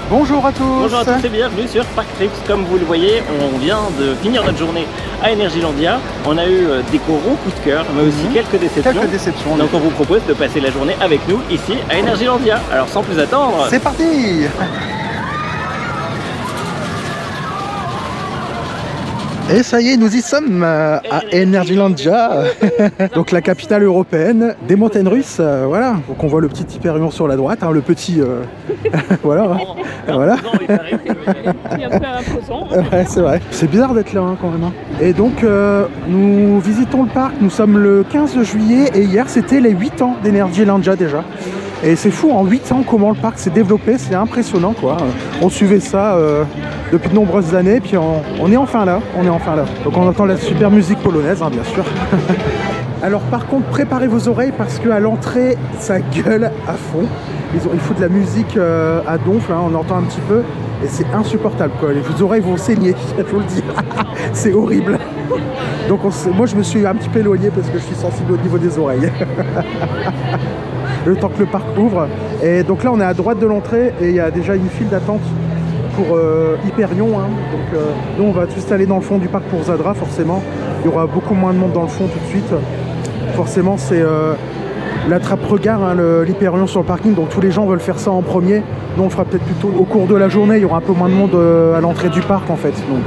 Bonjour à tous. Bonjour à tous et bienvenue sur Parc Trips. Comme vous le voyez, on vient de finir notre journée à Energylandia. On a eu des gros coups de cœur, mais aussi quelques déceptions. Donc on vous propose de passer la journée avec nous ici à Energylandia. Alors sans plus attendre, c'est parti. Et ça y est, nous y sommes à Energylandia, donc la capitale européenne des montagnes russes. Voilà, donc on voit le petit Hyperion sur la droite, hein, le petit, voilà, voilà. Il est un peu imposant. Ouais, c'est vrai. C'est bizarre d'être là hein, quand même. Hein. Et donc nous visitons le parc. Nous sommes le 15 juillet et hier c'était les 8 ans d'Energylandia déjà. Et c'est fou en 8 ans comment le parc s'est développé, c'est impressionnant quoi. On suivait ça depuis de nombreuses années, puis on est enfin là, Donc on entend la super musique polonaise, hein, bien sûr. Alors par contre, préparez vos oreilles parce qu'à l'entrée, ça gueule à fond. Il faut de la musique à donf, hein, on entend un petit peu, et c'est insupportable quoi. Les oreilles vont saigner, je vous le dis. C'est horrible. Donc moi je me suis un petit peu éloigné parce que je suis sensible au niveau des oreilles. Le temps que le parc ouvre. Et donc là on est à droite de l'entrée et il y a déjà une file d'attente pour Hyperion. Hein. Donc nous on va juste aller dans le fond du parc pour Zadra forcément. Il y aura beaucoup moins de monde dans le fond tout de suite. Forcément c'est l'attrape-regard, hein, l'Hyperion sur le parking. Donc tous les gens veulent faire ça en premier. Nous on le fera peut-être plutôt au cours de la journée. Il y aura un peu moins de monde à l'entrée du parc en fait. Donc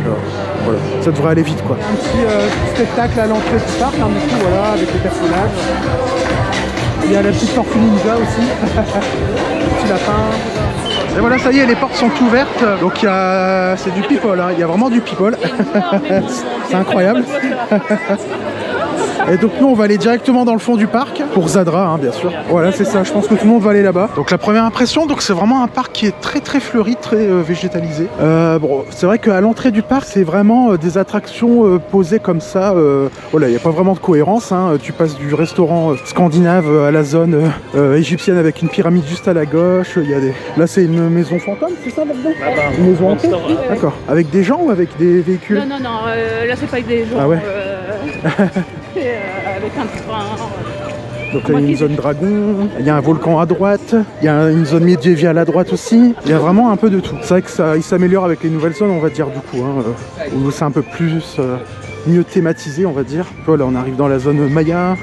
voilà, ça devrait aller vite quoi. Un petit spectacle à l'entrée du parc, hein, du coup voilà, avec les personnages. Il y a la petite tortue ninja aussi, le petit lapin. Et voilà, ça y est, les portes sont ouvertes. Donc c'est du people, hein. Il y a vraiment du people. C'est incroyable. Et donc nous on va aller directement dans le fond du parc pour Zadra hein, bien sûr. Voilà c'est ça, je pense que tout le monde va aller là-bas. Donc la première impression, donc c'est vraiment un parc qui est très fleuri, très végétalisé. Bon c'est vrai qu'à l'entrée du parc c'est vraiment des attractions posées comme ça. Voilà, il n'y a pas vraiment de cohérence. Hein. Tu passes du restaurant scandinave à la zone égyptienne avec une pyramide juste à la gauche. Il y a des... Là c'est une maison fantôme, c'est ça là-dedans? Une maison hantée. D'accord. Avec des gens ou avec des véhicules? Non, là c'est pas avec des gens. Ah ouais. Avec un train. Donc là il y a une zone dragon, il y a un volcan à droite, il y a une zone médiévale à droite aussi. Il y a vraiment un peu de tout. C'est vrai que ça il s'améliore avec les nouvelles zones on va dire du coup. Hein, où c'est un peu plus mieux thématisé on va dire. Voilà on arrive dans la zone Maya.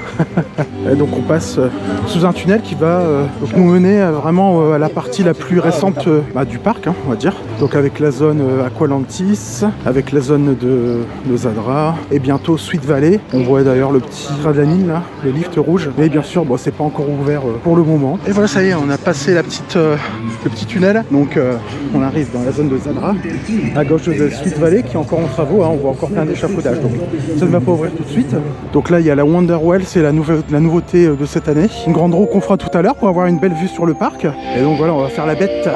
Et donc on passe sous un tunnel qui va donc nous mener vraiment à la partie la plus récente du parc hein, on va dire. Donc avec la zone Aqualantis, avec la zone de Zadra et bientôt Sweet Valley. On voit d'ailleurs le petit Radlanil là, le lift rouge. Mais bien sûr bon c'est pas encore ouvert pour le moment. Et voilà ça y est on a passé le petit tunnel. Donc on arrive dans la zone de Zadra, à gauche de Sweet Valley qui est encore en travaux, hein, on voit encore plein d'échafaudages. Donc ça ne va pas ouvrir tout de suite. Donc là il y a la Wonderwell, c'est la nouveauté de cette année. Une grande roue qu'on fera tout à l'heure pour avoir une belle vue sur le parc. Et donc voilà on va faire la bête.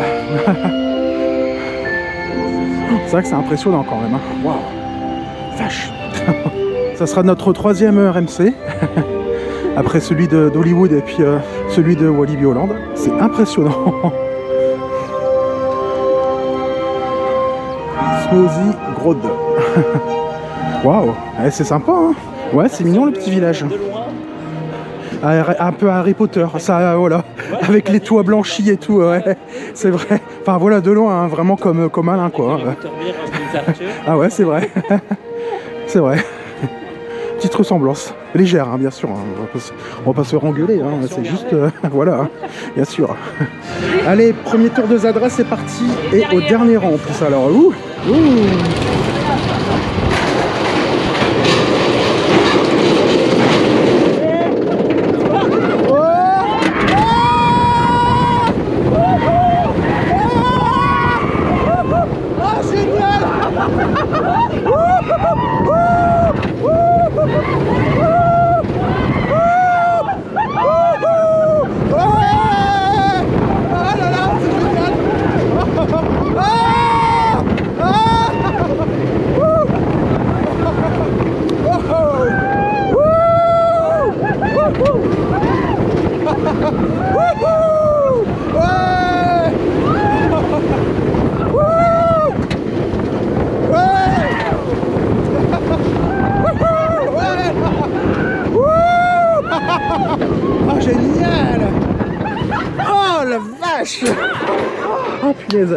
C'est vrai que c'est impressionnant quand même. Hein. Waouh, vache. Ça sera notre 3e RMC. Après celui d'Hollywood et puis celui de Walibi Holland. C'est impressionnant. Smoothie Grode. Waouh, ouais, c'est sympa. Hein. Ouais, c'est mignon le petit village. Un peu Harry Potter, ça voilà, avec les toits blanchis et tout, ouais, c'est vrai. Enfin voilà, de loin, hein, vraiment comme Alain quoi. Ah ouais, c'est vrai. C'est vrai. Petite ressemblance, légère hein, bien sûr. Hein. On va pas se faire engueuler, hein. C'est juste, voilà, hein, bien sûr. Allez, premier tour de Zadra, c'est parti. Et au dernier rang en plus alors. Ouh. la vache. Oh punaise.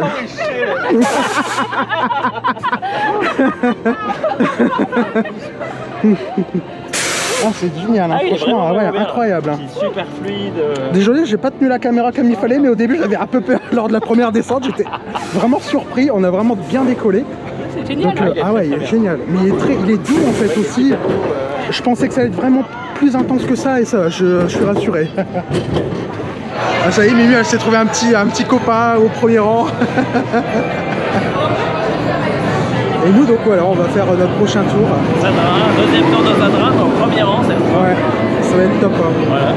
Ah, c'est génial, hein. Franchement, ouais, incroyable. Hein. Super fluide. Désolé, j'ai pas tenu la caméra comme il fallait, mais au début j'avais un peu peur lors de la première descente. J'étais vraiment surpris. On a vraiment bien décollé. C'est génial. Donc, ah ouais, il est génial. Mais il est doux en fait aussi. Je pensais que ça allait être vraiment plus intense que ça et ça, je suis rassuré. Ah, ça y est, Mimi, elle s'est trouvé un petit copain au premier rang. Et nous, donc voilà, on va faire notre prochain tour. Zadra, deuxième tour de Zadra, en premier rang cette fois. Ouais, ça va être top. Hein. Voilà.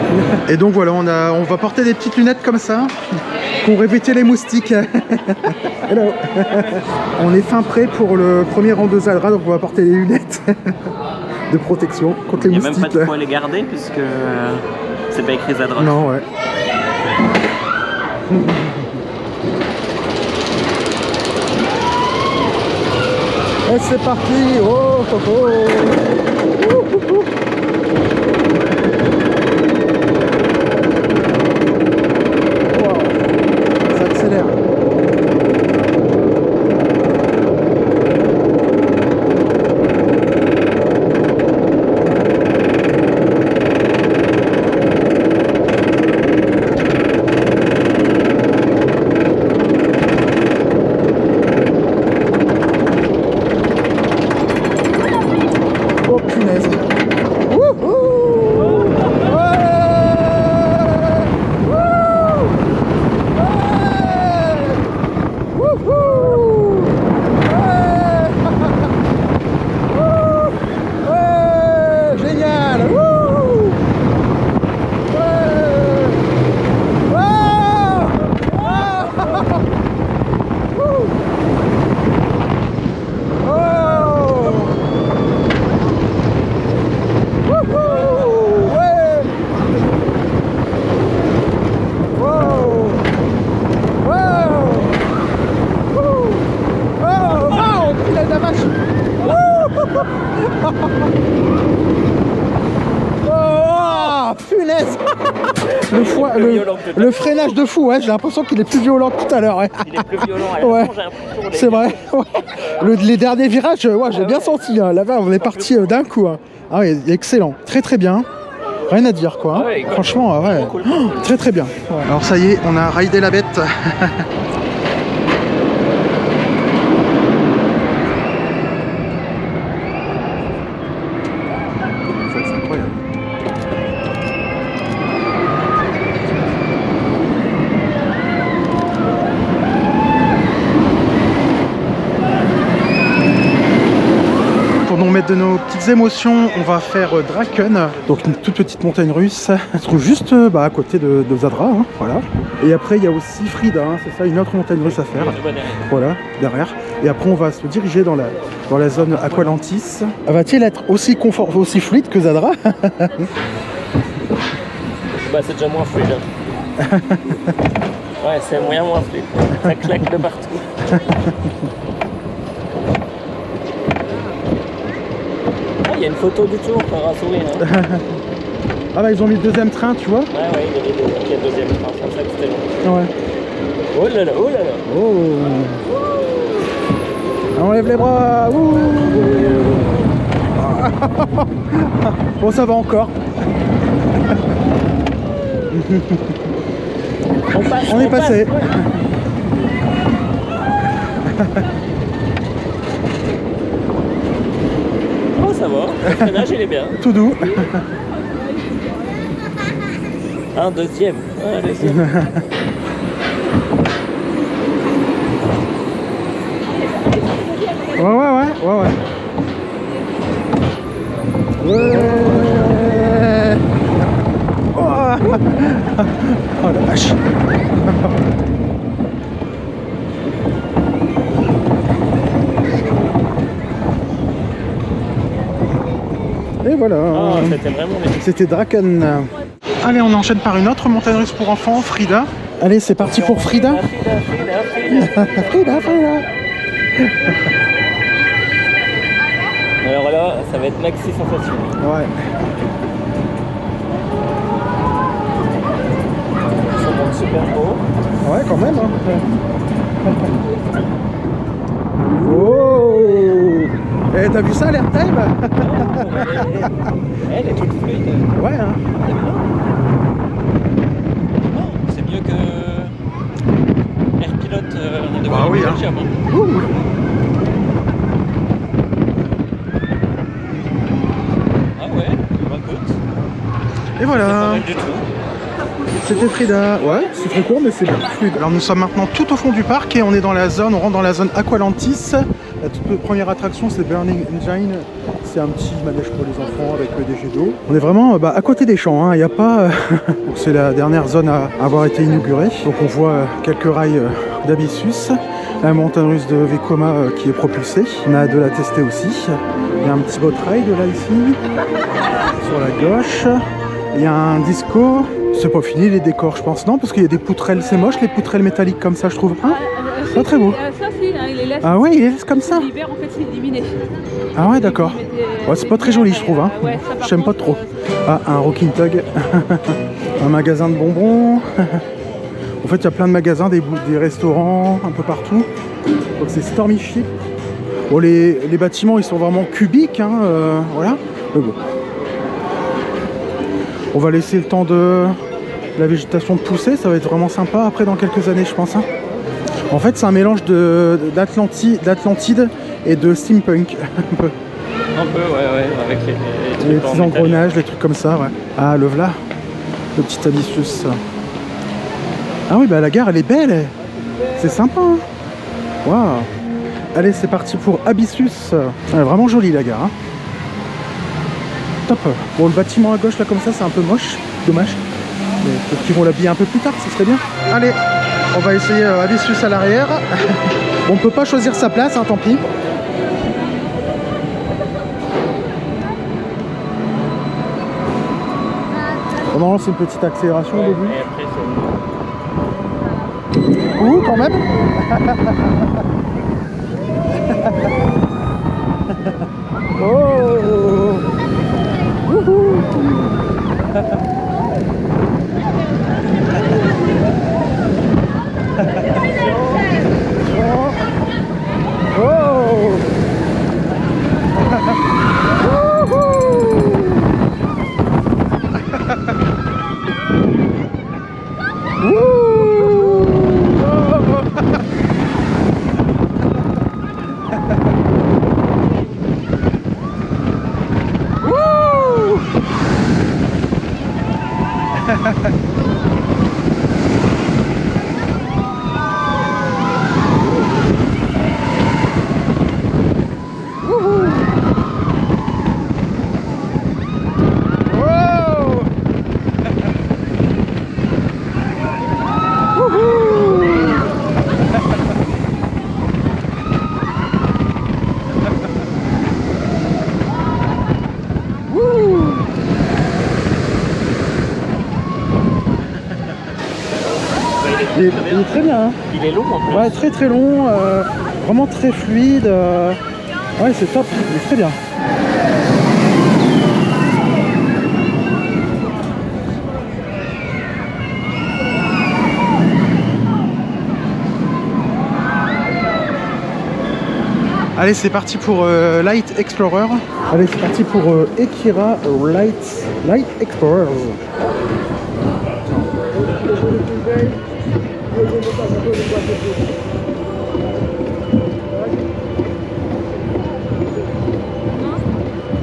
Et donc voilà, on va porter des petites lunettes comme ça pour répéter les moustiques. Hello. On est fin prêt pour le premier rang de Zadra, donc on va porter des lunettes de protection contre les moustiques. Il n'y a même pas de quoi les garder puisque c'est pas écrit Zadra. Non, ouais. Et c'est parti. Oh, oh, oh. Wow. Ça accélère. Oh, punaise. Le freinage de fou, ouais, j'ai l'impression qu'il est plus violent que tout à l'heure. Ouais. Il est plus violent, ouais. C'est vrai. Ouais. Les derniers virages, ouais, j'ai bien senti. Hein. Là-bas, on est parti d'un coup. Hein. Ah ouais, excellent. Très très bien. Rien à dire quoi. Ouais, franchement, ouais. Cool. Oh, très très bien. Ouais. Alors ça y est, on a raidé la bête. De nos petites émotions, on va faire Draken, donc une toute petite montagne russe. Elle se trouve juste à côté de Zadra, hein, voilà. Et après il y a aussi Frida, hein, c'est ça, une autre montagne russe à faire. Voilà, derrière. Et après on va se diriger dans la zone Aqualantis. Va-t-il être aussi fluide que Zadra? Bah c'est déjà moins fluide. Ouais, c'est moins fluide. Ça claque de partout. Il y a une photo du tour par un sourire. Hein. Ah bah ils ont mis le deuxième train, tu vois. Ouais, il y a le deuxième train, c'est pour ça que c'était long. Ouais. Oh là là, oh là là. Oh. Enlève les bras. Ouh. Bon, ça va encore. On est passé. Ouais. Ça va, le freinage il est bien. Tout doux. Un deuxième. Ouais. Oh la vache. Et voilà. Ah, c'était vraiment bien. C'était Draken. Allez, on enchaîne par une autre montagne russe pour enfants, Frida. Allez, c'est parti pour Frida. Frida. Alors là, ça va être maxi sensation. Ouais. Ça monte super haut. t'as vu ça l'airtime? Elle est toute fluide. Ouais, hein. C'est mieux que Air Pilote de Ah oui, hein. Belgium, hein. Ouh. Ah ouais, bah écoute, Et voilà. pas mal du tout. C'était Frida, ouais, c'est très court mais c'est bien fluide. Alors nous sommes maintenant tout au fond du parc et on est dans la zone, on rentre dans la zone Aqualantis. La toute première attraction c'est Burning Engine, c'est un petit manège pour les enfants avec des jets d'eau. On est vraiment à côté des champs, hein. Il n'y a pas... c'est la dernière zone à avoir été inaugurée. Donc on voit quelques rails d'Abyssus, la montagne russe de Vekoma qui est propulsée. On a de la tester aussi. Il y a un petit boat ride là ici, sur la gauche. Il y a un disco. C'est pas fini les décors je pense, non? Parce qu'il y a des poutrelles, c'est moche les poutrelles métalliques comme ça je trouve. Hein? Pas très beau. Ça si, hein, il les laisse. Ah ouais, il les laisse comme ça? L'hiver en fait c'est éliminé. Ah ouais d'accord. Ouais, c'est pas très joli je trouve. Hein? Ouais, ça, par j'aime pas contre, trop. Ah, un Rocking Tug. Un magasin de bonbons. En fait il y a plein de magasins, des restaurants un peu partout. Donc c'est Stormy Ship. Bon les bâtiments ils sont vraiment cubiques, hein, voilà. Mais bon. On va laisser le temps de la végétation de pousser, ça va être vraiment sympa après dans quelques années je pense. Hein. En fait c'est un mélange d'Atlantide et de steampunk. Un peu, ouais, avec les petits engrenages, les trucs comme ça, ouais. Ah le voilà, le petit Abyssus. Ah oui bah la gare elle est belle, c'est sympa. Hein. Waouh. Allez c'est parti pour Abyssus. Elle est vraiment jolie la gare. Hein. Top. Bon le bâtiment à gauche là comme ça c'est un peu moche, dommage. Mais peut-être qu'ils vont l'habiller un peu plus tard, ce serait bien. Allez, on va essayer Abyssus à l'arrière. On ne peut pas choisir sa place, hein, tant pis. On lance une petite accélération au début. Ouh, quand même. Oh. Wouhou. Oh. Il est très bien. Hein. Il est long en plus. Ouais, très long, vraiment très fluide. Ouais, c'est top, il est très bien. Allez, c'est parti pour Light Explorer. Allez, c'est parti pour Ekira Light Explorer.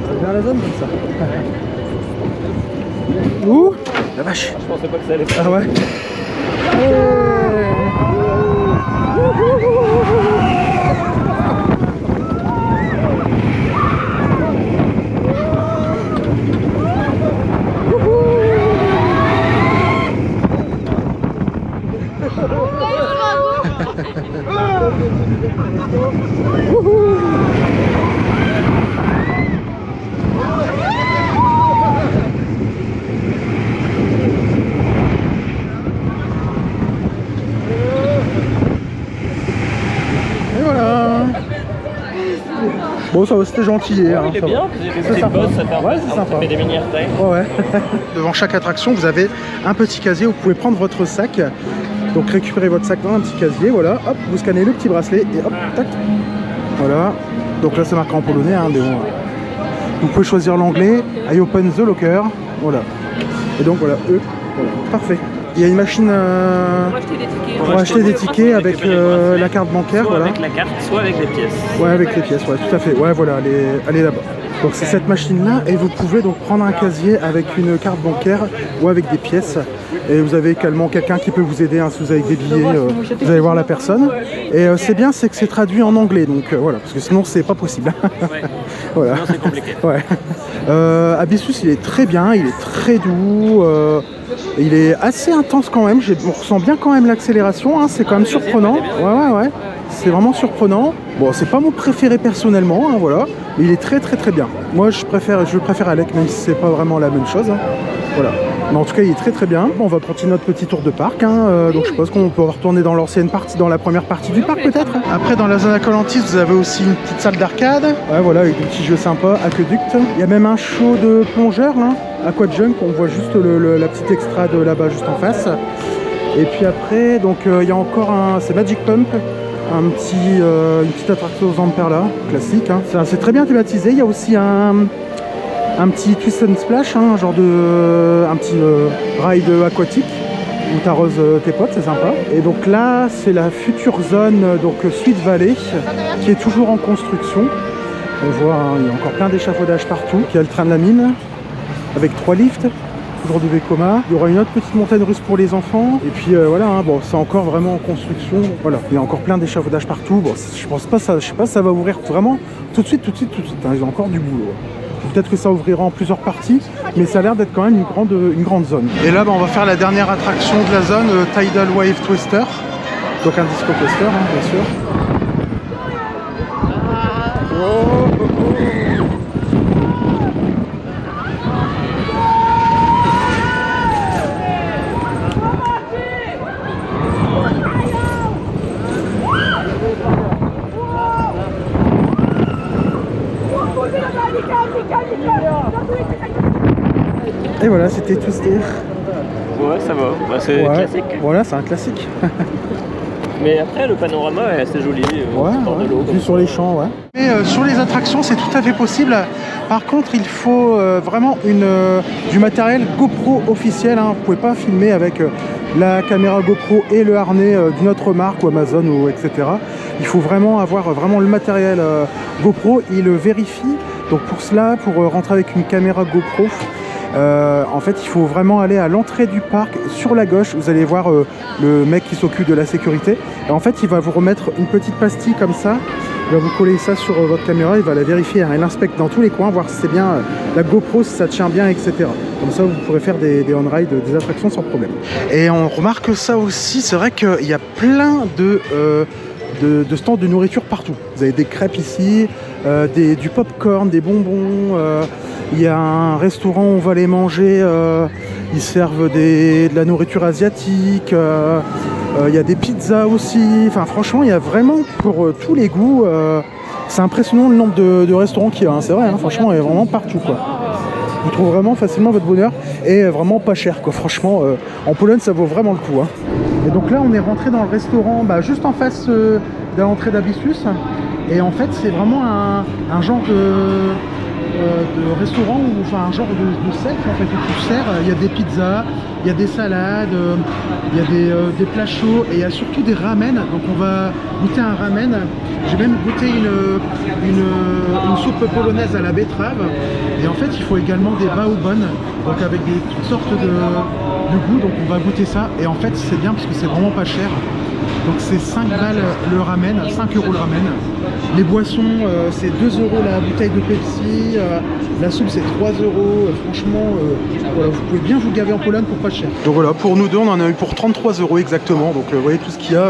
C'est vers la zone comme ça. Ouh, la vache. Je pensais pas que ça allait faire. Ah ouais. Et voilà. Bon, ça va, c'était gentil. Ouais, hein, il est ça bien, va. j'ai des C'est petites sympa. bosses, ça fait, Ouais, c'est sympa. ça fait des mini airtime. Ouais. Devant chaque attraction, vous avez un petit casier où vous pouvez prendre votre sac. Donc récupérez votre sac dans un petit casier, voilà. Hop, vous scannez le petit bracelet et hop, tac. Voilà. Donc là c'est marqué en polonais, hein, mais bon, vous pouvez choisir l'anglais. I open the locker. Voilà. Et donc voilà, eux. Voilà. Parfait. Il y a une machine pour acheter des tickets avec la carte bancaire. Soit voilà. avec la carte, soit avec les pièces. Ouais, avec les pièces, ouais, tout à fait. Ouais, voilà, elle est là-bas. Donc c'est cette machine-là et vous pouvez donc prendre un casier avec une carte bancaire ou avec des pièces. Et vous avez également quelqu'un qui peut vous aider, hein, si vous avez des billets, vous allez voir la personne. Et c'est bien, c'est que c'est traduit en anglais, donc voilà, parce que sinon c'est pas possible. Ouais. Voilà. Sinon c'est compliqué. Ouais. Abyssus, il est très bien, il est très doux. Il est assez intense quand même, on ressent bien quand même l'accélération, hein, c'est quand même surprenant. Ouais. C'est vraiment surprenant. Bon, c'est pas mon préféré personnellement, hein, voilà. Mais il est très bien. Moi, je préfère Alec, même si c'est pas vraiment la même chose. Hein. Voilà. Mais en tout cas, il est très bien. Bon, on va continuer notre petit tour de parc. Hein. Donc, je pense qu'on peut retourner dans l'ancienne partie, dans la première partie du parc peut-être. Après, dans la zone Acolantis, vous avez aussi une petite salle d'arcade. Ouais, voilà, avec des petits jeux sympas, aqueduct. Il y a même un show de plongeurs, hein. Aquajunk, on voit juste la petite extra de là-bas, juste en face. Et puis après, donc il y a encore c'est Magic Pump. Une petite attraction aux Zamperla, classique. Hein. C'est très bien thématisé. Il y a aussi un petit twist and splash, hein, un petit ride aquatique où tu arroses tes potes, c'est sympa. Et donc là, c'est la future zone, donc Sweet Valley, qui est toujours en construction. On voit, hein, il y a encore plein d'échafaudages partout. Il y a le train de la mine avec 3 lifts. Toujours de Vekoma. Il y aura une autre petite montagne russe pour les enfants. Et puis voilà, hein, bon, c'est encore vraiment en construction. Voilà, il y a encore plein d'échafaudages partout. Bon, je sais pas si ça va ouvrir vraiment tout de suite. Hein, il y a encore du boulot. Peut-être que ça ouvrira en plusieurs parties, mais ça a l'air d'être quand même une grande zone. Et là, on va faire la dernière attraction de la zone, Tidal Wave Twister. Donc un disco coaster, hein, bien sûr. Et voilà, c'était Twister. Ouais, ça va. Bah, c'est classique. Voilà, c'est un classique. Mais après, le panorama est assez joli. De l'eau, vu sur les champs, ouais. Et sur les attractions, c'est tout à fait possible. Par contre, il faut vraiment du matériel GoPro officiel. Hein. Vous ne pouvez pas filmer avec la caméra GoPro et le harnais d'une autre marque ou Amazon ou etc. Il faut vraiment avoir le matériel GoPro. Il le vérifie. Donc pour cela, pour rentrer avec une caméra GoPro, en fait, il faut vraiment aller à l'entrée du parc. Sur la gauche, vous allez voir le mec qui s'occupe de la sécurité. Et en fait, il va vous remettre une petite pastille comme ça. Il va vous coller ça sur votre caméra. Il va la vérifier. Hein, il inspecte dans tous les coins, voir si c'est bien la GoPro, si ça tient bien, etc. Comme ça, vous pourrez faire des on-ride, des attractions sans problème. Et on remarque ça aussi. C'est vrai qu'il y a plein de stands de nourriture partout. Vous avez des crêpes ici, du popcorn, des bonbons. Il y a un restaurant où on va aller manger. Ils servent de la nourriture asiatique. Il y a des pizzas aussi. Enfin, franchement, il y a vraiment pour tous les goûts. C'est impressionnant le nombre de restaurants qu'il y a. Hein. C'est vrai, hein, franchement, il y a vraiment partout, quoi. Vous trouvez vraiment facilement votre bonheur et vraiment pas cher, quoi. Franchement, en Pologne, ça vaut vraiment le coup. Hein. Et donc là, on est rentré dans le restaurant juste en face de l'entrée d'Abyssus. Et en fait, c'est vraiment un genre de restaurant, enfin un genre de self en fait, où tu sers. Il y a des pizzas, il y a des salades, il y a des plats chauds et il y a surtout des ramen. Donc on va goûter un ramen. J'ai même goûté une soupe polonaise à la betterave. Et en fait, il faut également des baobon, donc avec toutes sortes de goûts. Donc on va goûter ça. Et en fait, c'est bien parce que c'est vraiment pas cher. Donc c'est 5 balles le ramen, 5 € le ramen. Les boissons, c'est 2 € la bouteille de Pepsi. La soupe, c'est 3 €. Franchement, voilà, vous pouvez bien vous gaver en Pologne pour pas cher. Donc voilà, pour nous deux, on en a eu pour 33 € exactement. Donc vous voyez tout ce qu'il y a,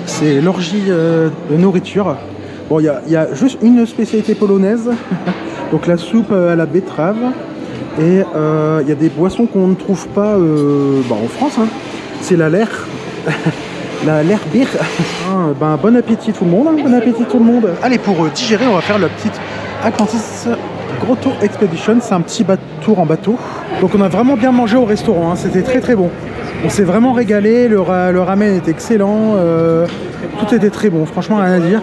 c'est l'orgie de nourriture. Bon, il y a juste une spécialité polonaise. Donc la soupe à la betterave. Et il y a des boissons qu'on ne trouve pas en France. Hein. C'est la lair. La lair beer. Bon appétit tout le monde. Hein. Bon appétit tout le monde. Allez, pour digérer, on va faire la petite Atlantis Grotto Expedition. C'est un petit tour en bateau. Donc on a vraiment bien mangé au restaurant. Hein. C'était très bon. On s'est vraiment régalé. Le ramen était excellent. Tout était très bon. Franchement, rien à dire.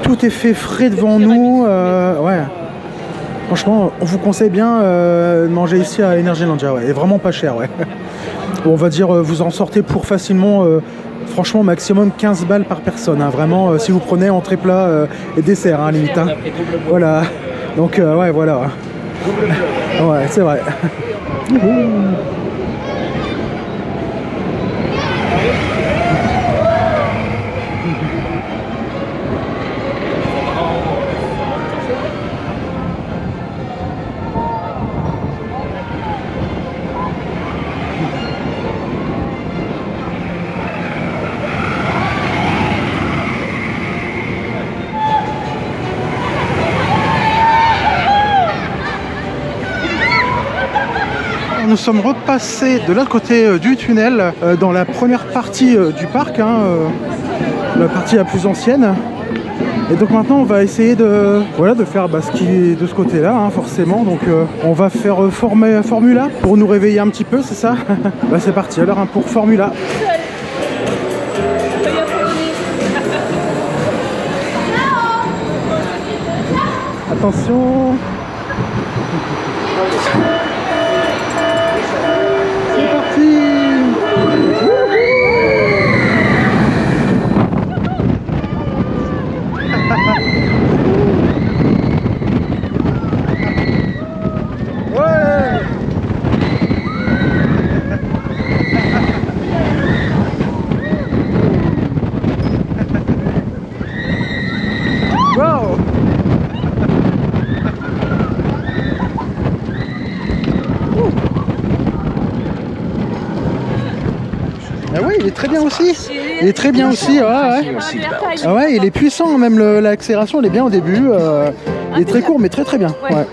Tout est fait frais devant nous. Ouais. Franchement, on vous conseille bien de manger ici à Energylandia. Ouais. Et vraiment pas cher. Ouais. On va dire, vous en sortez pour facilement, franchement, maximum 15 balles par personne. Hein. Vraiment, si vous prenez entrée plat et dessert, hein, limite. Hein. Voilà. Donc, ouais, voilà. Ouais, c'est vrai. Nous sommes repassés de l'autre côté du tunnel dans la première partie du parc, hein, la partie la plus ancienne. Et donc maintenant on va essayer de, voilà, de faire ce qui est de ce côté-là, hein, forcément. Donc on va faire Formula pour nous réveiller un petit peu, c'est ça? Bah, c'est parti alors, hein, pour Formula. Attention. C'est parti. Ouais. Wow. Ah ouais, il est très bien aussi. Il est très bien aussi, ouais, ouais. Ah ouais, il est puissant, même l'accélération, elle est bien au début. Il est très court, mais très très bien. Ouais.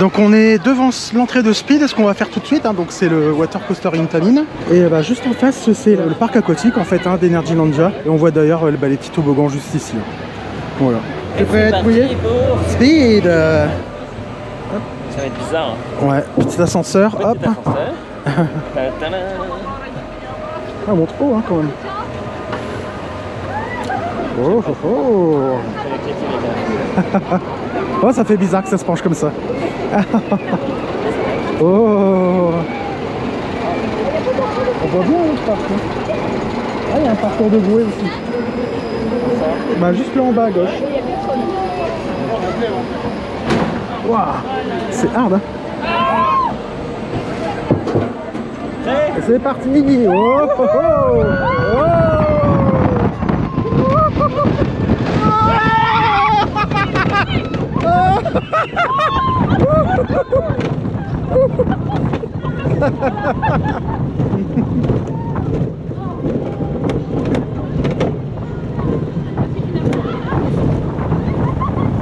Donc on est devant l'entrée de Speed, ce qu'on va faire tout de suite, hein, donc c'est le Water Coaster Intamin. Et bah, juste en face c'est le parc aquatique en fait, hein, d'Energylandia. Et on voit d'ailleurs les petits toboggans juste ici. Hein. Voilà. T'es prêt à être Speed. Ça va être bizarre. Hein. Ouais, petit ascenseur, Petit hop. ascenseur. Ah, on monte haut, hein, quand même. Oh, oh, oh. Oh, ça fait bizarre que ça se penche comme ça. Oh. On voit bien le parc. Ah, il y a un parcours de bouée aussi. Bah, juste là en bas à gauche. Waouh, c'est hard, hein. Et c'est parti. Oh, oh, oh. Oh.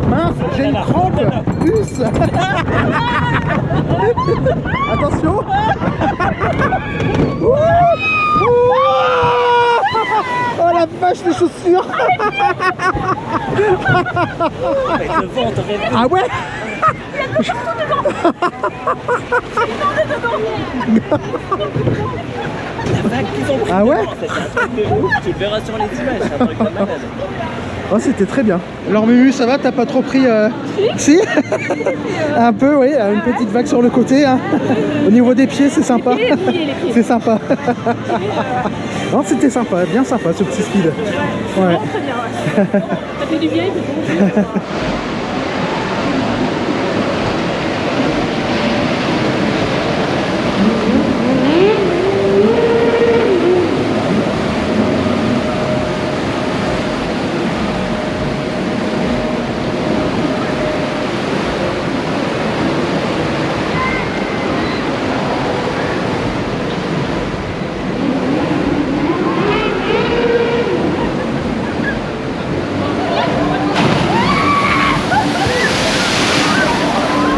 Mince, j'ai une crampe. Plus. Attention. Oh la vache, les chaussures. Ah ouais. Ah ouais. Tu verras sur les images, c'est un truc de malade. Oh, c'était très bien. Alors Mumu, ça va? T'as pas trop pris Si. Un peu, oui, une petite vague sur le côté. Hein. Au niveau des pieds, c'est sympa. C'est sympa. Non, c'était sympa, bien sympa ce petit speed. Ouais. Très bien, ouais. Ça fait du bien, c'est bon.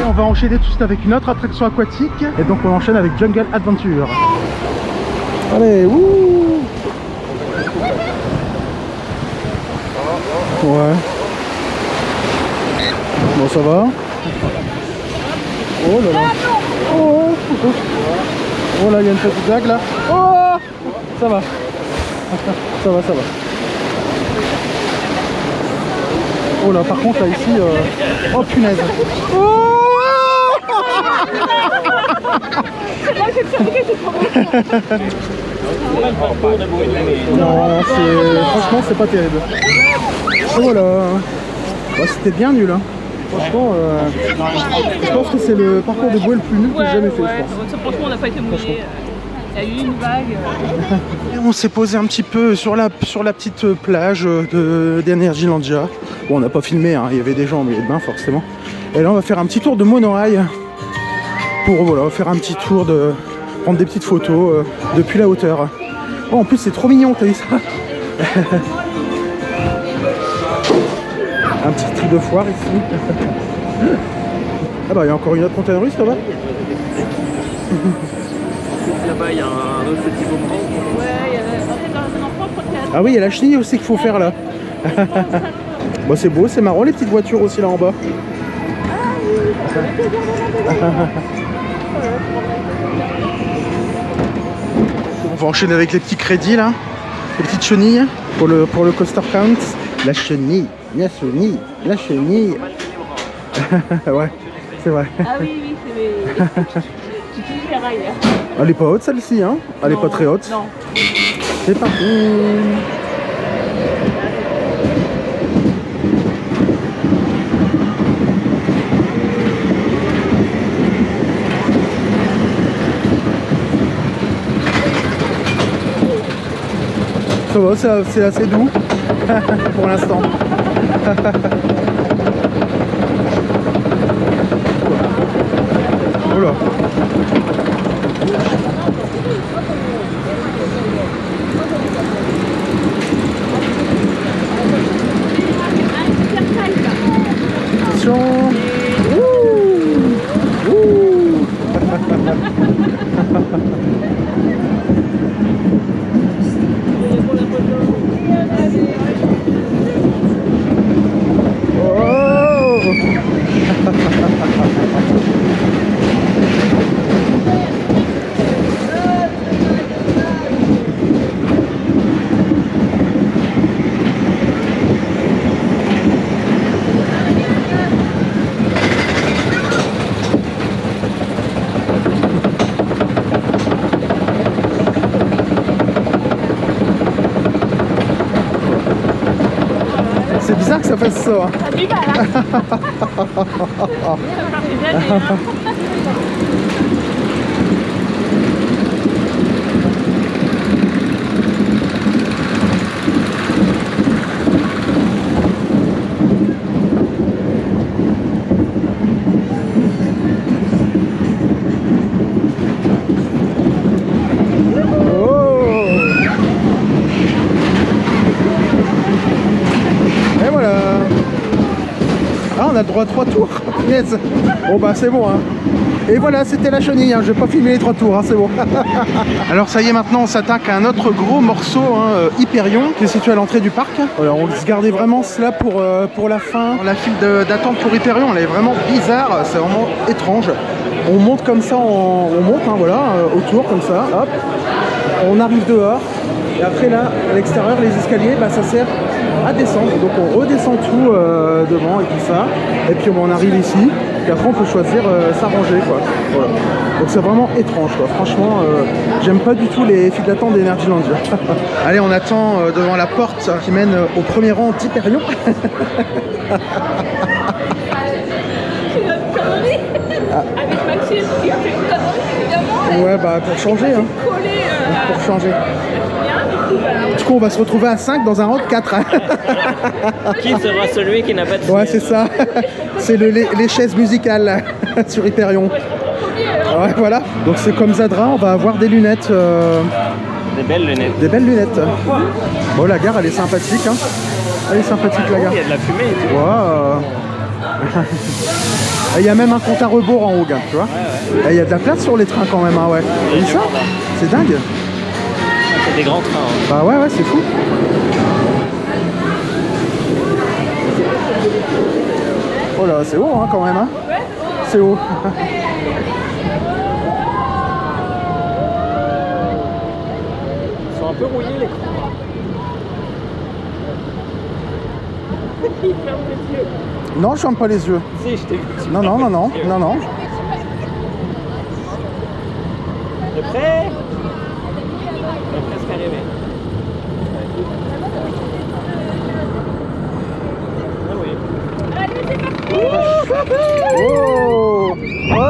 On va enchaîner tout de suite avec une autre attraction aquatique et donc on enchaîne avec Jungle Adventure. Allez, ouh. Ouais. Bon, ça va. Oh là là. Oh, oh là, il y a une petite vague là. Oh, ça va. Ça va, ça va. Oh là, par contre, là, ici... Oh, punaise. Oh. Non, franchement, c'est pas terrible. Oh, voilà. Bah, c'était bien nul, hein. Franchement, je pense que c'est le parcours de bouée le plus nul que j'ai jamais fait, je pense. Franchement, on n'a pas été mouillés. Il y a eu une vague. Et on s'est posé un petit peu sur la petite plage d'Energylandia. Bon, on n'a pas filmé, hein. Il y avait des gens au milieu de bain, forcément. Et là, on va faire un petit tour de monorail pour voilà, faire un petit tour prendre des petites photos depuis la hauteur. Oh, en plus, c'est trop mignon, t'as vu ça? Un petit truc de foire ici. Ah bah, il y a encore une autre montagne russe là-bas. Là-bas, il y a un autre petit boomerang. Ouais, il y a un enfant peut-être. Ah oui, il y a la chenille aussi qu'il faut faire là. Bon, c'est beau, c'est marrant les petites voitures aussi là en bas. On va enchaîner avec les petits crédits là, les petites chenilles pour le coaster count. La chenille, la chenille, la chenille. Ouais, c'est vrai. Ah oui, oui, c'est j'ai les rails. Elle est pas haute celle-ci, hein? Elle est pas très haute. Non. C'est parti. Ça va, c'est assez doux pour l'instant. Oula. Attention. Ouh. Ouh. C'est bizarre que ça fasse ça. Hein. Ça du mal, hein. Ça fait des années, hein. On a le droit à 3 tours. Yes. Bon bah c'est bon hein. Et voilà, c'était la chenille, hein. Je vais pas filmer les 3 tours, hein. C'est bon. Alors ça y est, maintenant on s'attaque à un autre gros morceau, hein, Hyperion, qui est situé à l'entrée du parc. Alors on se gardait vraiment cela pour la fin. La file d'attente pour Hyperion, elle est vraiment bizarre, c'est vraiment étrange. On monte comme ça, on monte, hein, voilà, autour comme ça, hop. On arrive dehors. Et après là, à l'extérieur, les escaliers, bah, ça sert à descendre. Donc on redescend tout devant et tout ça. Et puis on arrive ici. Et après on peut choisir s'arranger quoi. Voilà. Donc c'est vraiment étrange quoi. Franchement, j'aime pas du tout les files d'attente d'Energylandia. Allez, on attend devant la porte qui mène au premier rang d'Hyperion. Avec Maxime qui a fait une connerie évidemment. Ouais bah pour changer hein. Collé, pour changer. bien, Du coup on va se retrouver à 5 dans un rang de 4. Qui sera celui qui n'a pas de Ouais c'est ça. C'est les chaises musicales sur Hyperion. Ouais voilà. Donc c'est comme Zadra, on va avoir des lunettes. Des belles lunettes. Des belles lunettes. Bon la gare elle est sympathique hein. Elle est sympathique la gare. Il y a de la fumée et tout. Wow. Il y a même un compte à rebours en haut, gars, tu vois. Il y a de la place sur les trains quand même, hein, ouais. Et ça, c'est dingue. des grands trains. Hein. Bah ouais, c'est fou. Oh là, c'est haut hein, quand même. Hein. C'est haut. Ils sont un peu rouillés les crans. Il ferme les yeux. Non, je ferme pas les yeux. Si, je t'ai vu. Non. T'es prêt? On est presque arrivé. Ah oui. Allez, c'est parti. Oh ouais.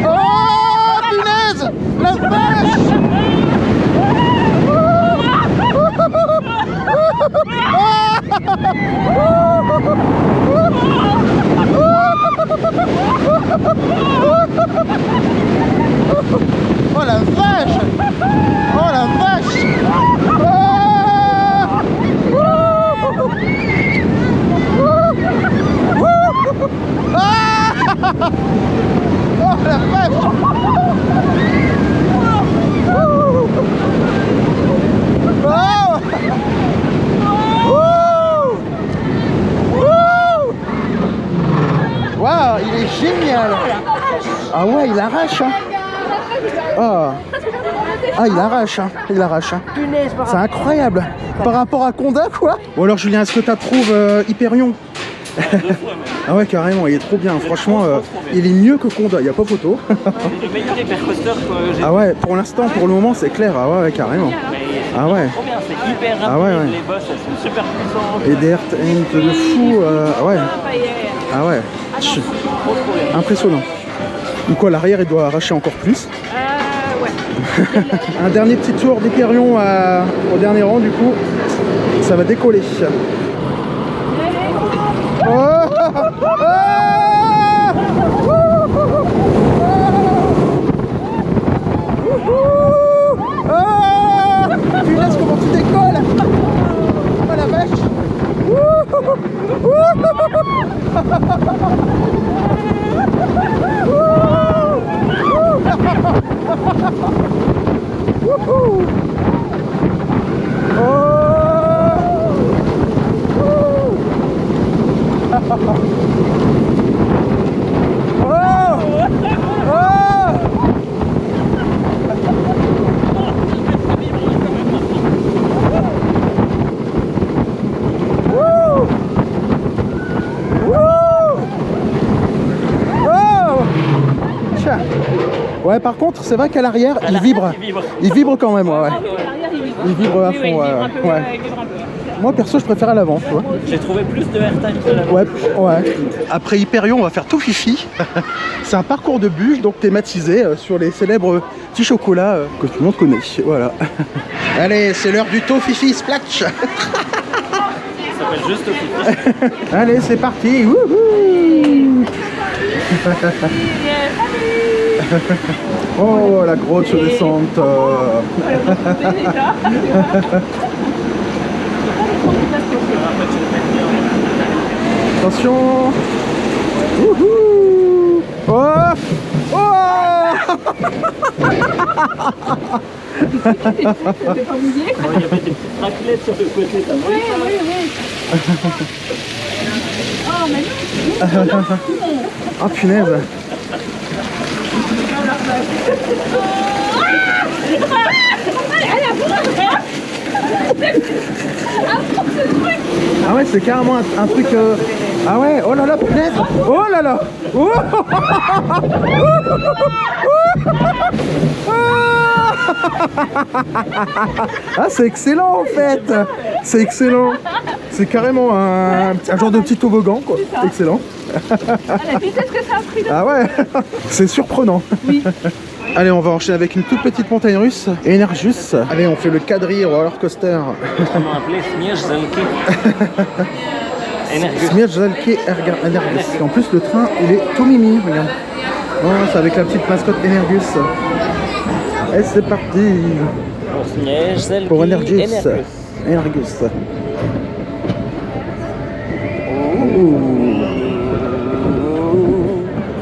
Oh punaise, la vache. Oh la vache! Oh la vache! Oh la vache! Waouh, il est génial! Ah ouais, il arrache! Hein. Ah, il arrache, hein. Il arrache. Hein. C'est incroyable. Par rapport à Conda, quoi. Ou alors, Julien, est-ce que tu approuves Hyperion? Ah ouais, carrément, il est trop bien. Franchement, il est mieux que Conda, il n'y a pas photo. C'est le meilleur hypercoaster que j'ai. Ah ouais, pour l'instant, pour le moment, c'est clair. Ah ouais, carrément. Ah ouais. Trop bien, c'est hyper rapide. Ah ouais. Les boss, elles sont super puissantes. Et des airtime de fou. Ah ouais. Ah ouais. Trop bien. Impressionnant. Du coup, à l'arrière, il doit arracher encore plus. Ouais. Un dernier petit tour d'Hyperion au dernier rang, du coup, ça va décoller. Tu laisses comment tu décolles. Oh la vache. Ouais, par contre, c'est vrai qu'à l'arrière, il vibre. Il vibre quand même, ouais. Il vibre à fond, ouais. Moi, perso, je préfère à l'avant, tu vois. J'ai trouvé plus de airtime que l'avant. Ouais. Après Hyperion, on va faire Tofifi. C'est un parcours de bûche, donc thématisé sur les célèbres petits chocolats que tout le monde connaît. Voilà. Allez, c'est l'heure du Tofifi Splash. Ça s'appelle juste Tofifi. Allez, c'est parti. Wouhou. Oh, la grosse descente. Attention. Wouhou. Oh. T'es pas mouillé? Il y avait des petites raclettes sur le côté, t'as vu? Oui. Oh, mais non. Oh, punaise. Ah ouais, c'est carrément un truc... Ah ouais, oh là là, punaise. Oh là là. Oh. Ah, c'est excellent en fait. C'est excellent. C'est carrément un genre de petit toboggan, quoi. Excellent. La vitesse que ça a pris. Ah ouais. C'est surprenant. Oui. Allez, on va enchaîner avec une toute petite montagne russe, Energus. Allez, on fait le quadrille roller coaster. Comment appeler Śnieżelki. Śnieżelki Energus. En plus, le train, il est tout mimi, regarde. Oh, c'est avec la petite mascotte Energus. Et c'est parti Pour Śnieżelki. pour Energus. Energus.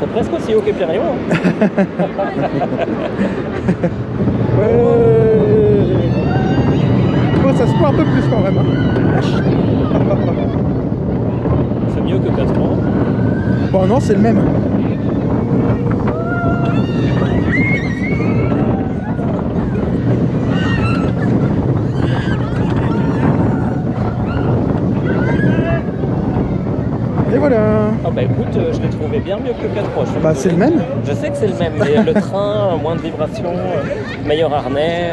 Ça presque aussi haut qu'Hyperion. Oh, ça se voit un peu plus quand même. C'est mieux que 4 ans. Bon non, c'est le même. Et voilà. Ah bah écoute, je l'ai trouvé bien mieux que le 4.3. Bah c'est le même. Je sais que c'est le même, mais le train, moins de vibrations, meilleur harnais,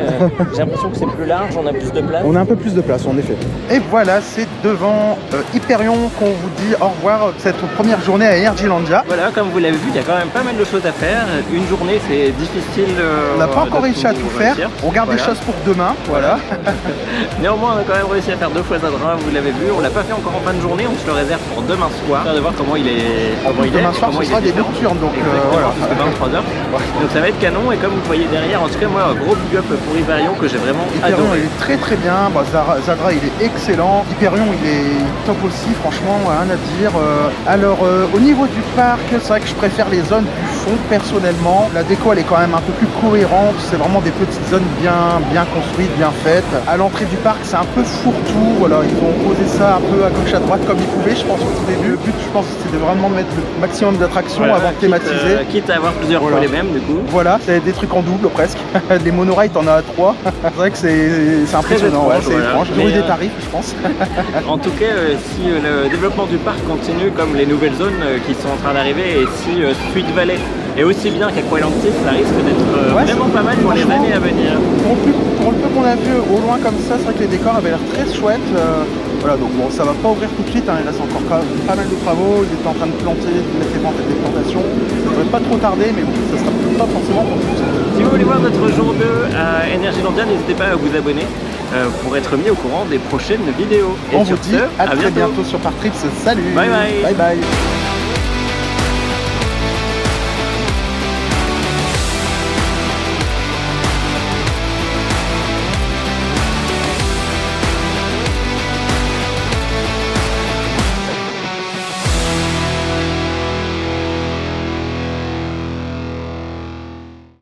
j'ai l'impression que c'est plus large, on a plus de place. On a un peu plus de place en effet. Et voilà, c'est devant Hyperion qu'on vous dit au revoir cette première journée à Energylandia. Voilà, comme vous l'avez vu, il y a quand même pas mal de choses à faire. Une journée, c'est difficile. On n'a pas encore réussi à tout faire. On garde des choses pour demain. Voilà. Néanmoins, on a quand même réussi à faire 2 fois Zadra, vous l'avez vu. On l'a pas fait encore en fin de journée, on se le réserve pour demain soir. De voir comment il est. Demain soir, ce sera des nocturnes, donc voilà. Jusqu'à 23h. Donc ça va être canon, et comme vous voyez derrière, en tout cas, moi, un gros big up pour Hyperion que j'ai vraiment Hyperion, adoré. il est très très bien. Bah, Zadra, il est excellent. Hyperion, il est top aussi, franchement, rien à dire. Alors, au niveau du parc, c'est vrai que je préfère les zones du fond, personnellement. La déco, elle est quand même un peu plus cohérente. C'est vraiment des petites zones bien construites, bien faites. À l'entrée du parc, c'est un peu fourre-tout. Voilà, ils ont posé ça un peu à gauche, à droite, comme ils pouvaient, je pense, au tout début. Le but, je pense, c'était vraiment de mettre le maximum d'attractions avant de thématiser. Quitte à avoir plusieurs fois les mêmes, du coup. Voilà, c'est des trucs en double presque. Les monorails, t'en as 3. C'est vrai que c'est impressionnant, étrange, c'est voilà. étrange. Ils ont eu des tarifs, je pense. En tout cas, si le développement du parc continue comme les nouvelles zones qui sont en train d'arriver, et si Sweet Valley est aussi bien qu'Aqualantis, ça risque d'être vraiment pas mal pour les années à venir. Pour le peu qu'on a vu au loin comme ça, c'est vrai que les décors avaient l'air très chouettes. Voilà, donc bon, ça va pas ouvrir tout de suite, hein, il reste encore pas mal de travaux, ils étaient en train de planter, de mettre des plantations. Ça devrait pas trop tarder, mais bon, ça sera pas forcément pour tout ça. Si vous voulez voir notre jour 2 à Energylandia, n'hésitez pas à vous abonner pour être mis au courant des prochaines vidéos. Et on sur vous dit ce, à très bientôt sur Park Trips. Salut. Bye bye. Bye bye.